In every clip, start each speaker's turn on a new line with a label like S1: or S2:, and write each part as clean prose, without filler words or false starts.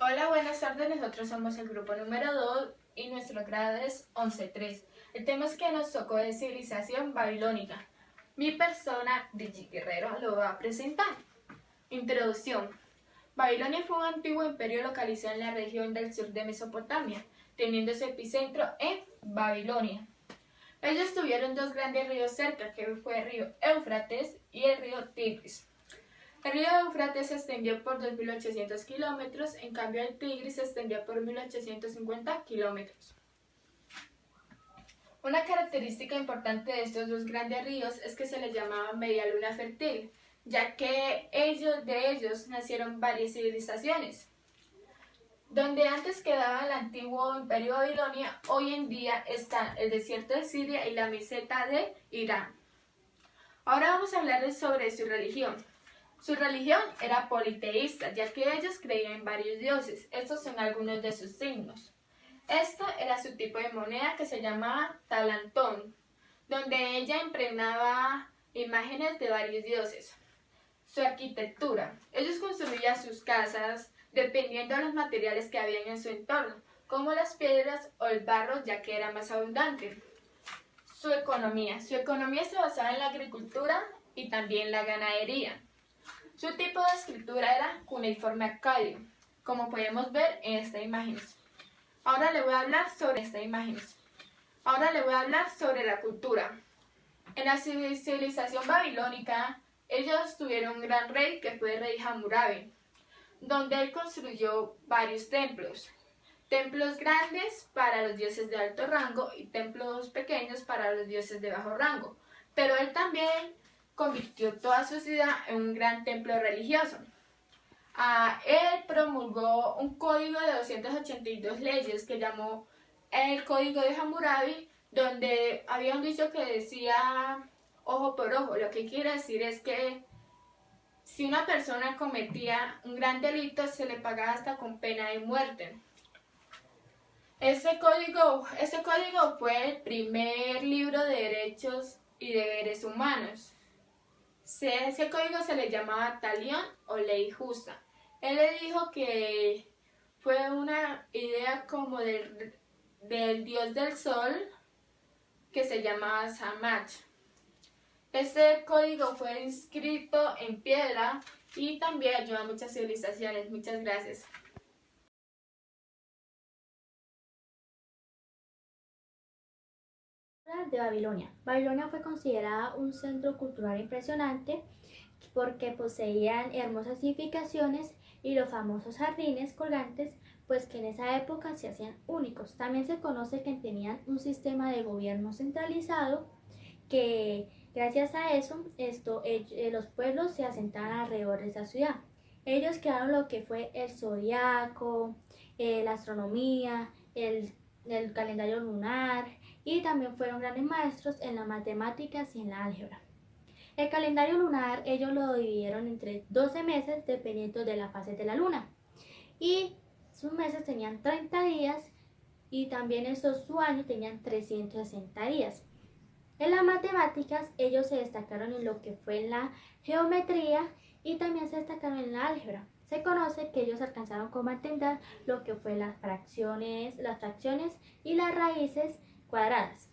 S1: Hola, buenas tardes. Nosotros somos el grupo número 2 y nuestro grado es 11.3. El tema es que nos tocó de civilización babilónica. Mi persona, Digi Guerrero, lo va a presentar. Introducción. Babilonia fue un antiguo imperio localizado en la región del sur de Mesopotamia, teniendo su epicentro en Babilonia. Ellos tuvieron dos grandes ríos cerca, que fue el río Éufrates y el río Tigris. El río Éufrates se extendió por 2.800 kilómetros, en cambio el Tigris se extendió por 1.850 kilómetros. Una característica importante de estos dos grandes ríos es que se les llamaba media luna fértil, ya que de ellos nacieron varias civilizaciones. Donde antes quedaba el antiguo imperio Babilonia, hoy en día están el desierto de Siria y la meseta de Irán. Ahora vamos a hablar sobre su religión. Su religión era politeísta, ya que ellos creían en varios dioses. Estos son algunos de sus signos. Esta era su tipo de moneda que se llamaba talantón, donde ella impregnaba imágenes de varios dioses. Su arquitectura. Ellos construían sus casas dependiendo de los materiales que habían en su entorno, como las piedras o el barro, ya que era más abundante. Su economía. Su economía se basaba en la agricultura y también la ganadería. Su tipo de escritura era cuneiforme arcadio, como podemos ver en esta imagen. Ahora le voy a hablar sobre la cultura. En la civilización babilónica, ellos tuvieron un gran rey que fue el rey Hammurabi, donde él construyó varios templos. Templos grandes para los dioses de alto rango y templos pequeños para los dioses de bajo rango. Pero él también convirtió toda su ciudad en un gran templo religioso. Él promulgó un código de 282 leyes que llamó el Código de Hammurabi, donde había un dicho que decía ojo por ojo. Lo que quiere decir es que si una persona cometía un gran delito, se le pagaba hasta con pena de muerte. Ese código fue el primer libro de derechos y deberes humanos. Ese código se le llamaba Talión o Ley Justa. Él le dijo que fue una idea como del dios del sol que se llamaba Samach. Este código fue inscrito en piedra y también ayudó a muchas civilizaciones. Muchas gracias.
S2: De Babilonia. Babilonia fue considerada un centro cultural impresionante porque poseían hermosas edificaciones y los famosos jardines colgantes, pues que en esa época se hacían únicos. También se conoce que tenían un sistema de gobierno centralizado que gracias a eso los pueblos se asentaban alrededor de esa ciudad. Ellos crearon lo que fue el zodiaco, la astronomía, el calendario lunar y también fueron grandes maestros en las matemáticas y en la álgebra. El calendario lunar ellos lo dividieron entre 12 meses dependiendo de la fase de la luna y sus meses tenían 30 días y también su año tenían 360 días. En las matemáticas ellos se destacaron en lo que fue la geometría y también se destacaron en la álgebra. Se conoce que ellos alcanzaron como a entender lo que fue las fracciones y las raíces cuadradas.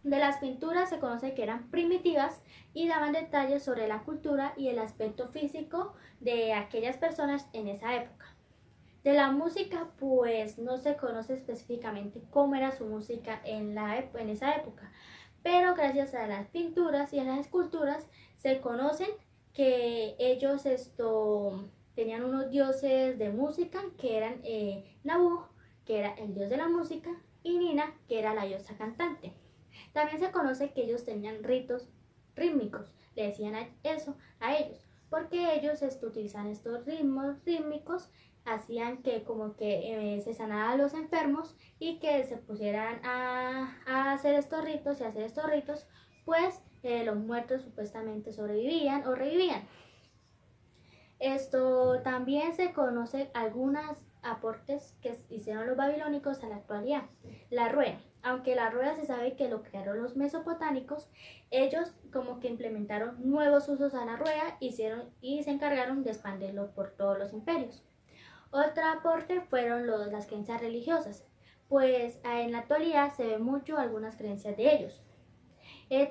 S2: De las pinturas se conoce que eran primitivas y daban detalles sobre la cultura y el aspecto físico de aquellas personas en esa época. De la música, pues no se conoce específicamente cómo era su música en esa época, pero gracias a las pinturas y a las esculturas se conocen que ellos tenían unos dioses de música que eran Nabu, que era el dios de la música, y Nina, que era la diosa cantante. También se conoce que ellos tenían ritos rítmicos, le decían eso a ellos, porque ellos utilizaban estos ritmos rítmicos, hacían que como que se sanaran los enfermos y que se pusieran a hacer estos ritos y hacer estos ritos, pues los muertos supuestamente sobrevivían o revivían. Esto también se conoce algunos aportes que hicieron los babilónicos a la actualidad. La rueda. Aunque la rueda se sabe que lo crearon los mesopotámicos, ellos como que implementaron nuevos usos a la rueda y se encargaron de expandirlo por todos los imperios. Otro aporte fueron las creencias religiosas, pues en la actualidad se ve mucho algunas creencias de ellos.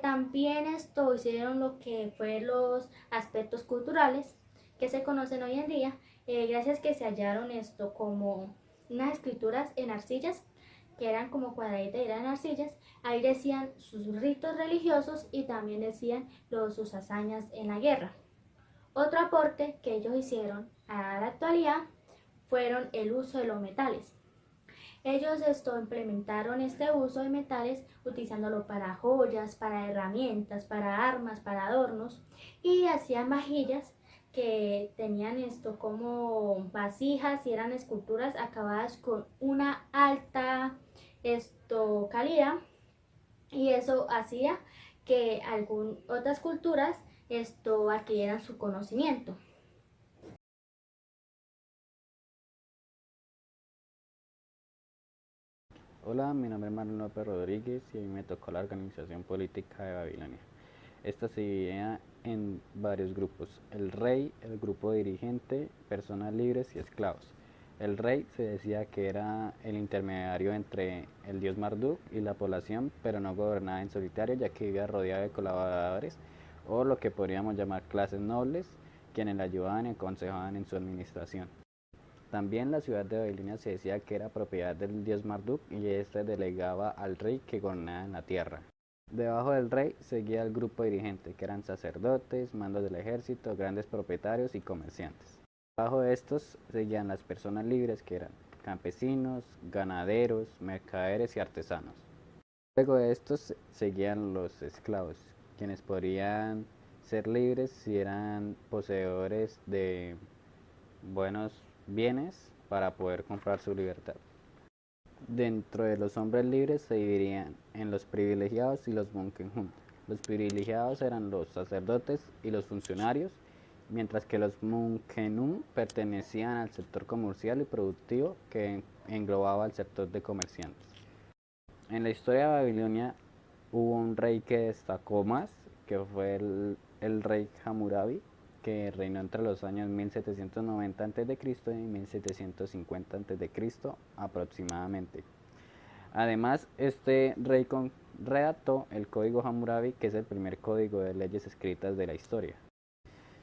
S2: También esto hicieron lo que fue los aspectos culturales que se conocen hoy en día, gracias que se hallaron esto como unas escrituras en arcillas, que eran como cuadraditas y eran arcillas. Ahí decían sus ritos religiosos y también decían sus hazañas en la guerra. Otro aporte que ellos hicieron a la actualidad fueron el uso de los metales. Ellos implementaron este uso de metales utilizándolo para joyas, para herramientas, para armas, para adornos, y hacían vajillas que tenían esto como vasijas y eran esculturas acabadas con una alta calidad, y eso hacía que otras culturas adquirieran su conocimiento.
S3: Hola, mi nombre es Marlon López Rodríguez y a mí me tocó la organización política de Babilonia. Esta se dividía en varios grupos: el rey, el grupo dirigente, personas libres y esclavos. El rey se decía que era el intermediario entre el dios Marduk y la población, pero no gobernaba en solitario, ya que vivía rodeado de colaboradores o lo que podríamos llamar clases nobles, quienes le ayudaban y aconsejaban en su administración. También la ciudad de Babilonia se decía que era propiedad del dios Marduk y este delegaba al rey que gobernaba en la tierra. Debajo del rey seguía el grupo dirigente, que eran sacerdotes, mandos del ejército, grandes propietarios y comerciantes. Debajo de estos seguían las personas libres, que eran campesinos, ganaderos, mercaderes y artesanos. Luego de estos seguían los esclavos, quienes podrían ser libres si eran poseedores de buenos bienes para poder comprar su libertad. Dentro de los hombres libres se dividían en los privilegiados y los munkenhum. Los privilegiados eran los sacerdotes y los funcionarios, mientras que los munkenhum pertenecían al sector comercial y productivo, que englobaba al sector de comerciantes. En la historia de Babilonia hubo un rey que destacó más, que fue el rey Hammurabi, que reinó entre los años 1790 a.C. y 1750 a.C. aproximadamente. Además, este rey redactó el Código Hammurabi, que es el primer código de leyes escritas de la historia.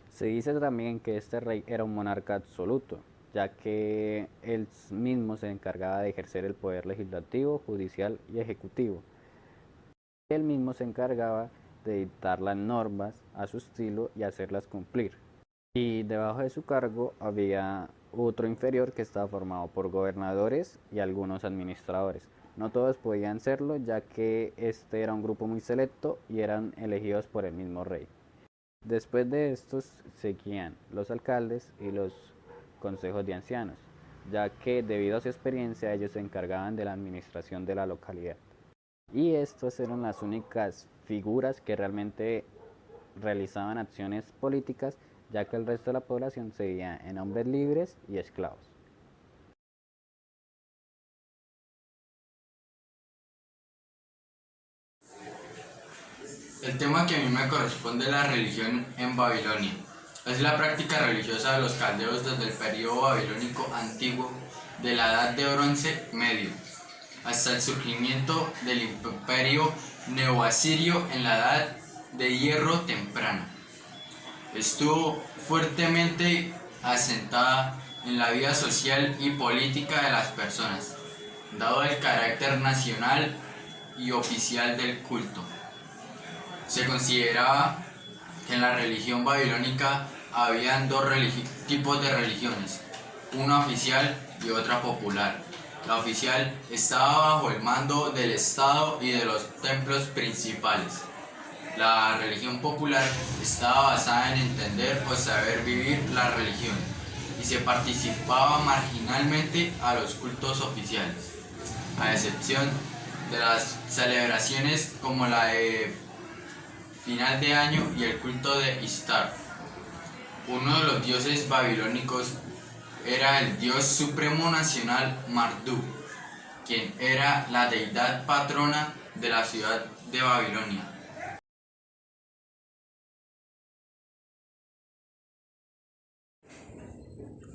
S3: Se dice también que este rey era un monarca absoluto, ya que él mismo se encargaba de ejercer el poder legislativo, judicial y ejecutivo. Él mismo se encargaba de dictar las normas a su estilo y hacerlas cumplir. Y debajo de su cargo había otro inferior que estaba formado por gobernadores y algunos administradores. No todos podían serlo, ya que este era un grupo muy selecto y eran elegidos por el mismo rey. Después de estos seguían los alcaldes y los consejos de ancianos, ya que debido a su experiencia ellos se encargaban de la administración de la localidad. Y estas eran las únicas figuras que realmente realizaban acciones políticas, ya que el resto de la población se dividía en hombres libres y esclavos.
S4: El tema que a mí me corresponde es la religión en Babilonia. Es la práctica religiosa de los caldeos desde el periodo babilónico antiguo de la Edad de Bronce Medio hasta el surgimiento del imperio neoasirio en la Edad de Hierro temprana. Estuvo fuertemente asentada en la vida social y política de las personas, dado el carácter nacional y oficial del culto. Se consideraba que en la religión babilónica habían dos tipos de religiones, una oficial y otra popular. La oficial estaba bajo el mando del Estado y de los templos principales. La religión popular estaba basada en entender o saber vivir la religión y se participaba marginalmente a los cultos oficiales, a excepción de las celebraciones como la de final de año y el culto de Istar. Uno de los dioses babilónicos era el dios supremo nacional Marduk, quien era la deidad patrona de la ciudad de Babilonia.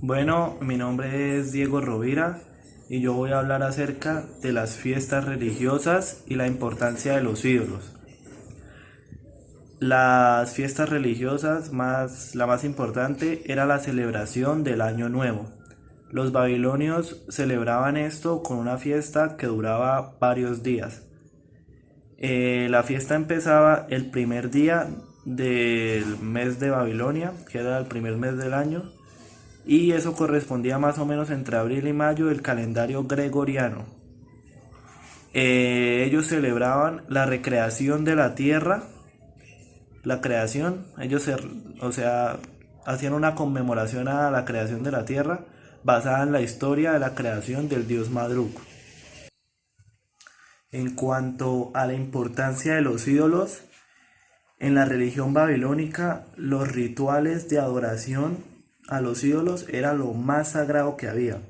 S5: Bueno, mi nombre es Diego Rovira y yo voy a hablar acerca de las fiestas religiosas y la importancia de los ídolos. Las fiestas religiosas, la más importante, era la celebración del Año Nuevo. Los babilonios celebraban esto con una fiesta que duraba varios días. La fiesta empezaba el primer día del mes de Babilonia, que era el primer mes del año, y eso correspondía más o menos entre abril y mayo del calendario gregoriano. Ellos celebraban la recreación de la tierra, la creación, hacían una conmemoración a la creación de la tierra basada en la historia de la creación del dios Marduk. En cuanto a la importancia de los ídolos, en la religión babilónica los rituales de adoración a los ídolos era lo más sagrado que había.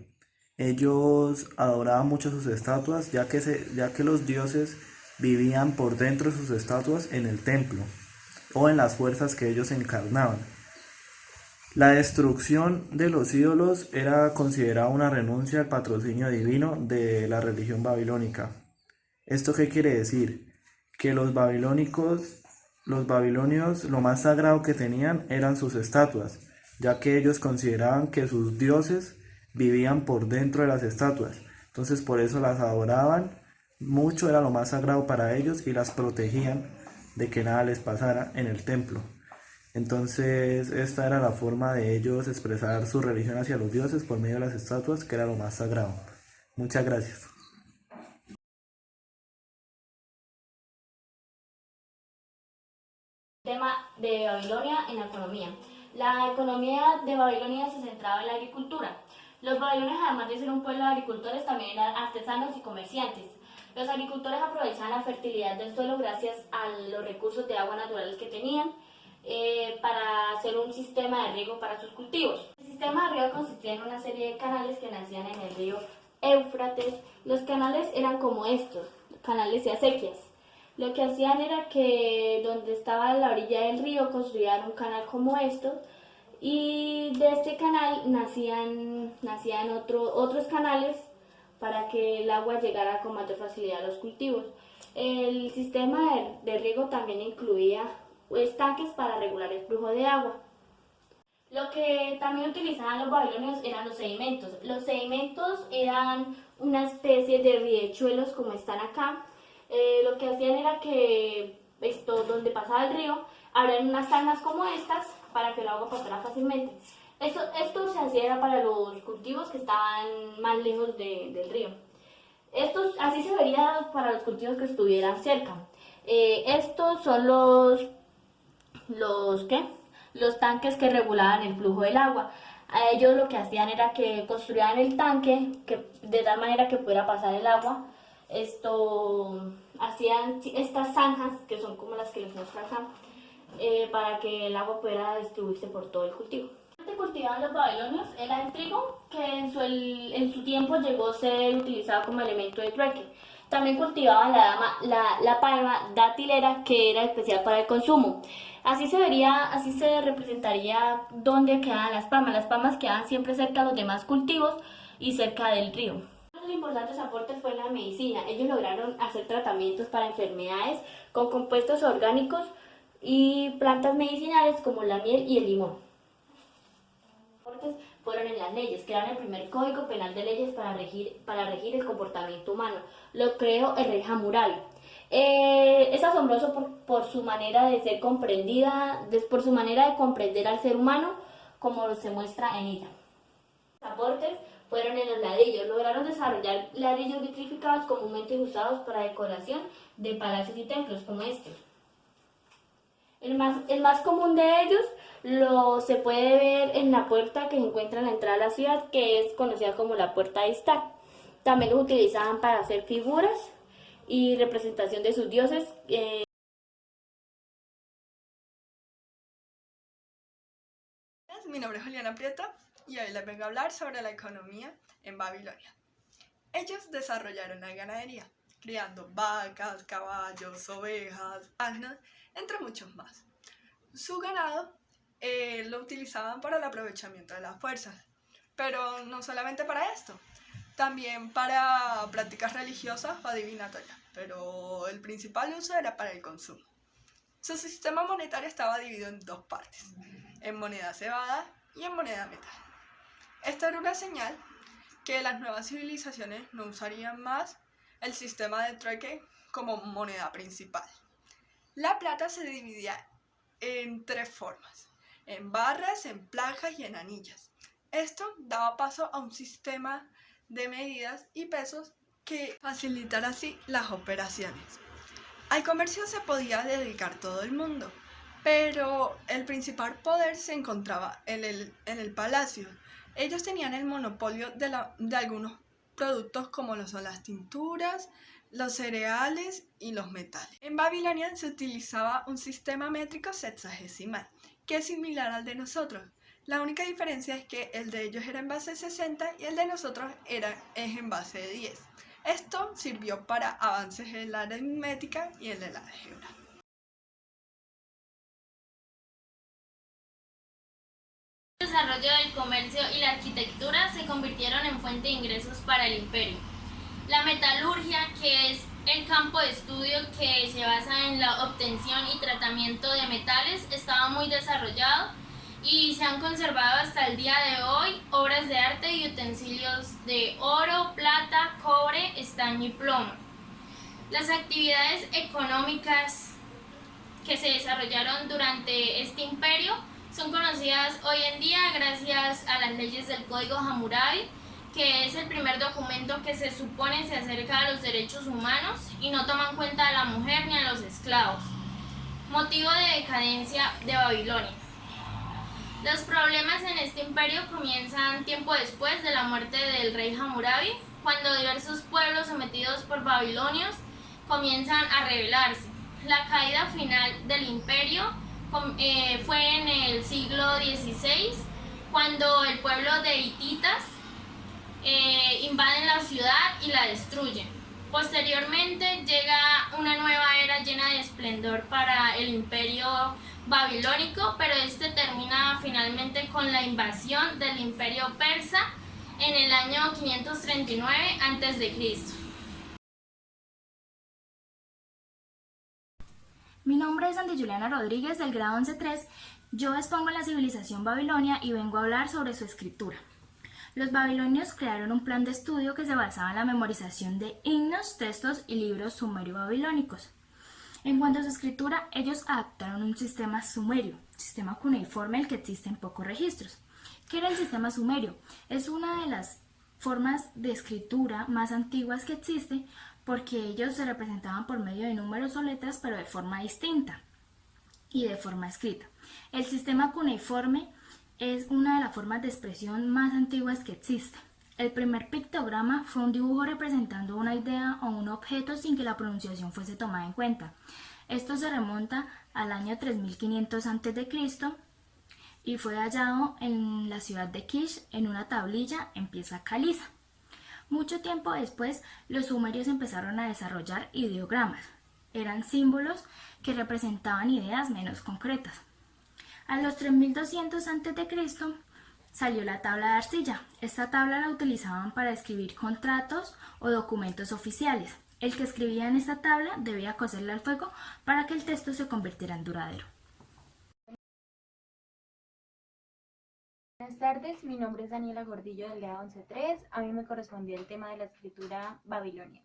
S5: Ellos adoraban mucho sus estatuas, ya que los dioses vivían por dentro de sus estatuas en el templo o en las fuerzas que ellos encarnaban. La destrucción de los ídolos era considerada una renuncia al patrocinio divino de la religión babilónica. ¿Esto qué quiere decir? Que los babilonios lo más sagrado que tenían eran sus estatuas, ya que ellos consideraban que sus dioses vivían por dentro de las estatuas. Entonces por eso las adoraban mucho, era lo más sagrado para ellos y las protegían de que nada les pasara en el templo. Entonces esta era la forma de ellos expresar su religión hacia los dioses por medio de las estatuas, que era lo más sagrado. Muchas gracias.
S2: Tema de Babilonia en la economía. La economía de Babilonia se centraba en la agricultura. Los babilonios, además de ser un pueblo de agricultores, también eran artesanos y comerciantes. Los agricultores aprovechaban la fertilidad del suelo gracias a los recursos de agua naturales que tenían para hacer un sistema de riego para sus cultivos. El sistema de riego consistía en una serie de canales que nacían en el río Éufrates. Los canales eran como estos, canales de acequias. Lo que hacían era que donde estaba la orilla del río construían un canal como estos, y de este canal nacían otros canales para que el agua llegara con mayor facilidad a los cultivos. El sistema de riego también incluía estanques para regular el flujo de agua. Lo que también utilizaban los babilonios eran los sedimentos. Los sedimentos eran una especie de riachuelos como están acá. Lo que hacían era que donde pasaba el río, abrían unas zanjas como estas para que el agua pasara fácilmente. Esto se hacía era para los cultivos que estaban más lejos del río. Así se vería para los cultivos que estuvieran cerca. Estos son los tanques que regulaban el flujo del agua. A ellos lo que hacían era que construían el tanque de tal manera que pudiera pasar el agua. Hacían estas zanjas, que son como las que les muestro acá, para que el agua pudiera distribuirse por todo el cultivo. Lo que cultivaban los babilonios era el trigo, que en su tiempo llegó a ser utilizado como elemento de trueque. También cultivaban la palma datilera, que era especial para el consumo. Así se representaría dónde quedaban las palmas. Las palmas quedaban siempre cerca de los demás cultivos y cerca del río. Uno de los importantes aportes fue la medicina. Ellos lograron hacer tratamientos para enfermedades con compuestos orgánicos y plantas medicinales como la miel y el limón. Los aportes fueron en las leyes, que eran el primer código penal de leyes para regir el comportamiento humano. Lo creó el rey Hammurabi. Es asombroso por su manera de ser comprendida, por su manera de comprender al ser humano, como se muestra en ella. Los aportes fueron en los ladrillos. Lograron desarrollar ladrillos vitrificados comúnmente usados para decoración de palacios y templos como estos. El más común de ellos se puede ver en la puerta que se encuentra en la entrada de la ciudad, que es conocida como la puerta de Istar. También los utilizaban para hacer figuras y representación de sus dioses.
S6: Mi nombre es Juliana Prieto y hoy les vengo a hablar sobre la economía en Babilonia. Ellos desarrollaron la ganadería, criando vacas, caballos, ovejas, asnos, entre muchos más. Su ganado lo utilizaban para el aprovechamiento de las fuerzas. pero no solamente para esto, también para prácticas religiosas o adivinatorias, pero el principal uso era para el consumo. Su sistema monetario estaba dividido en dos partes, en moneda cebada y en moneda metal. Esta era una señal que las nuevas civilizaciones no usarían más el sistema de trueque como moneda principal. La plata se dividía en tres formas, en barras, en placas y en anillas. Esto daba paso a un sistema de medidas y pesos que facilitara así las operaciones. Al comercio se podía dedicar todo el mundo, pero el principal poder se encontraba en el palacio. Ellos tenían el monopolio de algunos productos como lo son las tinturas, los cereales y los metales. En Babilonia se utilizaba un sistema métrico sexagesimal, que es similar al de nosotros. La única diferencia es que el de ellos era en base de 60 y el de nosotros es en base de 10. Esto sirvió para avances en la aritmética y en el álgebra.
S7: El desarrollo del comercio y la arquitectura se convirtieron en fuente de ingresos para el imperio. La metalurgia, que es el campo de estudio que se basa en la obtención y tratamiento de metales, estaba muy desarrollado y se han conservado hasta el día de hoy obras de arte y utensilios de oro, plata, cobre, estaño y plomo. Las actividades económicas que se desarrollaron durante este imperio son conocidas hoy en día gracias a las leyes del Código Hammurabi, que es el primer documento que se supone se acerca a los derechos humanos y no toma en cuenta a la mujer ni a los esclavos. Motivo de decadencia de Babilonia. Los problemas en este imperio comienzan tiempo después de la muerte del rey Hammurabi, cuando diversos pueblos sometidos por babilonios comienzan a rebelarse. La caída final del imperio fue en el siglo XVI, cuando el pueblo de hititas invaden la ciudad y la destruyen. Posteriormente llega una nueva era llena de esplendor para el imperio babilónico, pero este termina finalmente con la invasión del imperio persa en el año 539 a.C.
S8: Mi nombre es Sandy Juliana Rodríguez, del grado 11.3. Yo expongo la civilización babilonia y vengo a hablar sobre su escritura. Los babilonios crearon un plan de estudio que se basaba en la memorización de himnos, textos y libros sumerio-babilónicos. En cuanto a su escritura, ellos adaptaron un sistema sumerio, sistema cuneiforme el que existe en pocos registros. ¿Qué era el sistema sumerio? Es una de las formas de escritura más antiguas que existe, porque ellos se representaban por medio de números o letras, pero de forma distinta y de forma escrita. El sistema cuneiforme es una de las formas de expresión más antiguas que existe. El primer pictograma fue un dibujo representando una idea o un objeto sin que la pronunciación fuese tomada en cuenta. Esto se remonta al año 3500 a.C. y fue hallado en la ciudad de Kish en una tablilla en piedra caliza. Mucho tiempo después, los sumerios empezaron a desarrollar ideogramas. Eran símbolos que representaban ideas menos concretas. A los 3200 a.C. salió la tabla de arcilla. Esta tabla la utilizaban para escribir contratos o documentos oficiales. El que escribía en esta tabla debía coserla al fuego para que el texto se convirtiera en duradero.
S9: Buenas tardes, mi nombre es Daniela Gordillo del grado 11.3. A mí me correspondió el tema de la escritura babilonia.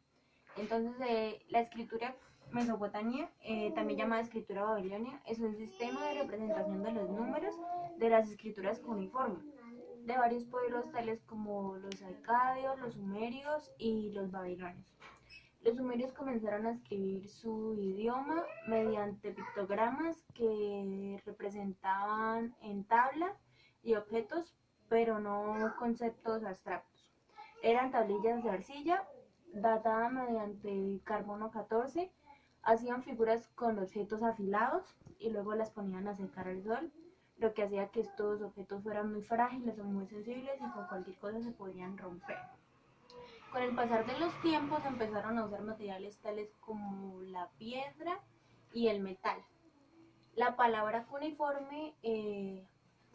S9: Entonces, la escritura mesopotamia, también llamada escritura babilonia, es un sistema de representación de los números de las escrituras cuneiformes de varios pueblos tales como los acadios, los sumerios y los babilonios. Los sumerios comenzaron a escribir su idioma mediante pictogramas que representaban en tablas y objetos, pero no conceptos abstractos. Eran tablillas de arcilla datadas mediante carbono 14, hacían figuras con objetos afilados y luego las ponían a secar al sol, lo que hacía que estos objetos fueran muy frágiles o muy sensibles y con cualquier cosa se podían romper. Con el pasar de los tiempos empezaron a usar materiales tales como la piedra y el metal. La palabra cuneiforme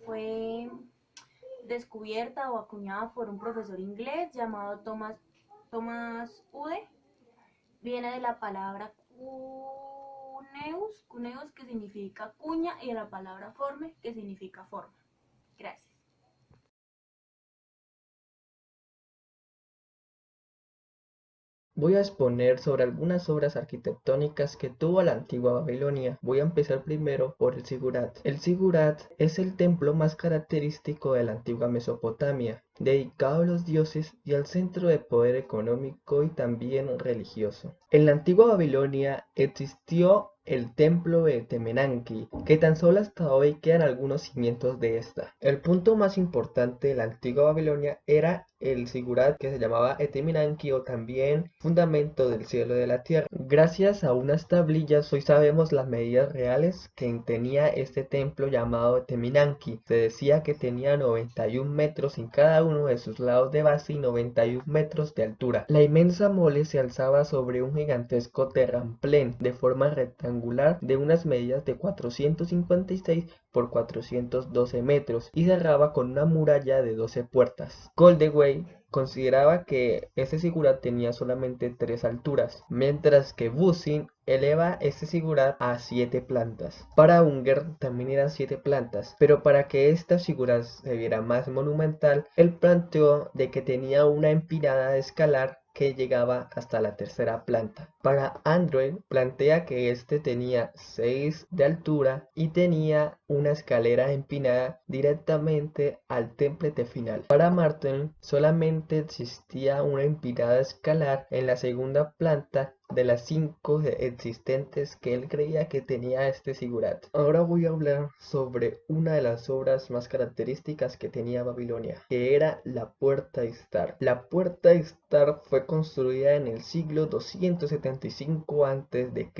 S9: fue descubierta o acuñada por un profesor inglés llamado Thomas Ude. Viene de la palabra cuneus que significa cuña y de la palabra forme que significa forma. Gracias.
S10: Voy a exponer sobre algunas obras arquitectónicas que tuvo la antigua Babilonia. Voy a empezar primero por el Sigurat. El Sigurat es el templo más característico de la antigua Mesopotamia, dedicado a los dioses y al centro de poder económico y también religioso. En la antigua Babilonia existió el templo de Temenanki, que tan solo hasta hoy quedan algunos cimientos de esta. El punto más importante de la antigua Babilonia era el Sigurat, que se llamaba Etemenanki o también fundamento del cielo y de la tierra. Gracias a unas tablillas hoy sabemos las medidas reales que tenía este templo llamado Etemenanki. Se decía que tenía 91 metros en cada uno de sus lados de base y 91 metros de altura. La inmensa mole se alzaba sobre un gigantesco terraplén de forma rectangular de unas medidas de 456 por 412 metros y cerraba con una muralla de 12 puertas. Goldewey consideraba que ese sigurat tenía solamente 3 alturas, mientras que Bussin eleva este sigurat a 7 plantas. Para Unger también eran 7 plantas, pero para que esta sigurat se viera más monumental, él planteó de que tenía una empinada escalar que llegaba hasta la 3ª planta. Para Andrew plantea que este tenía 6 de altura y tenía una escalera empinada directamente al templete final. Para Martin solamente existía una empinada escalar en la 2ª planta de las 5 existentes que él creía que tenía este sigurat. Ahora voy a hablar sobre una de las obras más características que tenía Babilonia, que era la Puerta Istar. La Puerta Istar fue construida en el siglo 275 a.C.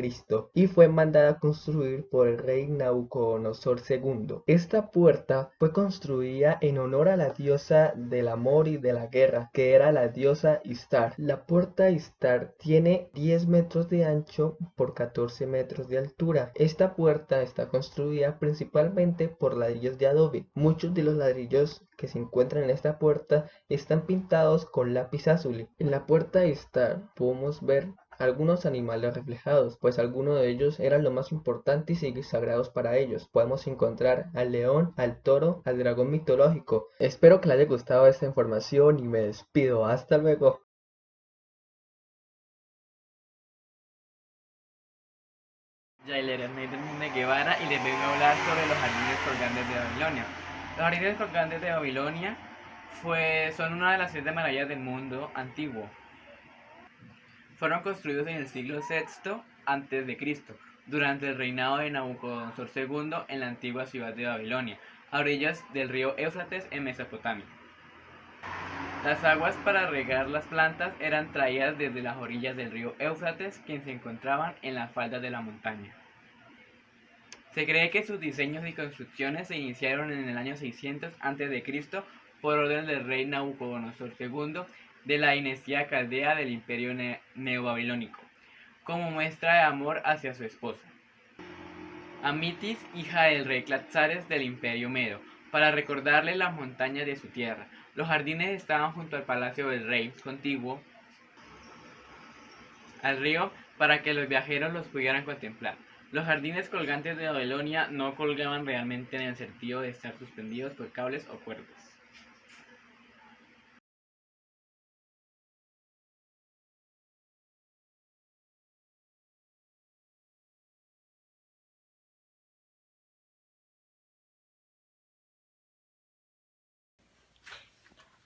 S10: y fue mandada a construir por el rey Nabucodonosor II. Esta puerta fue construida en honor a la diosa del amor y de la guerra, que era la diosa Istar. La Puerta Istar tiene 10 metros de ancho por 14 metros de altura. Esta puerta está construida principalmente por ladrillos de adobe. Muchos de los ladrillos que se encuentran en esta puerta están pintados con lápiz azul. En la Puerta Istar podemos ver algunos animales reflejados, pues algunos de ellos eran lo más importante y sagrados para ellos. Podemos encontrar al león, al toro, al dragón mitológico. Espero que les haya gustado esta información y me despido. Hasta luego.
S11: Yailer Hernández Guevara y les vengo a hablar sobre los jardines colgantes de Babilonia. Los jardines colgantes de Babilonia son una de las 7 maravillas del mundo antiguo. Fueron construidos en el siglo VI a.C., durante el reinado de Nabucodonosor II en la antigua ciudad de Babilonia, a orillas del río Éufrates en Mesopotamia. Las aguas para regar las plantas eran traídas desde las orillas del río Éufrates, que se encontraban en las faldas de la montaña. Se cree que sus diseños y construcciones se iniciaron en el año 600 a.C. por orden del rey Nabucodonosor II de la dinastía caldea del imperio neobabilónico, como muestra de amor hacia su esposa, Amitis, hija del rey Claxares del imperio medo, para recordarle las montañas de su tierra. Los jardines estaban junto al palacio del rey, contiguo al río, para que los viajeros los pudieran contemplar. Los jardines colgantes de Babilonia no colgaban realmente en el sentido de estar suspendidos por cables o cuerdas.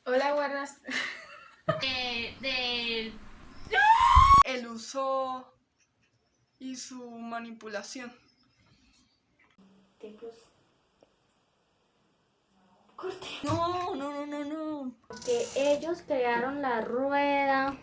S1: Hola, buenas.
S6: El uso y su manipulación.
S2: Corte.
S6: No.
S2: Que ellos crearon la rueda.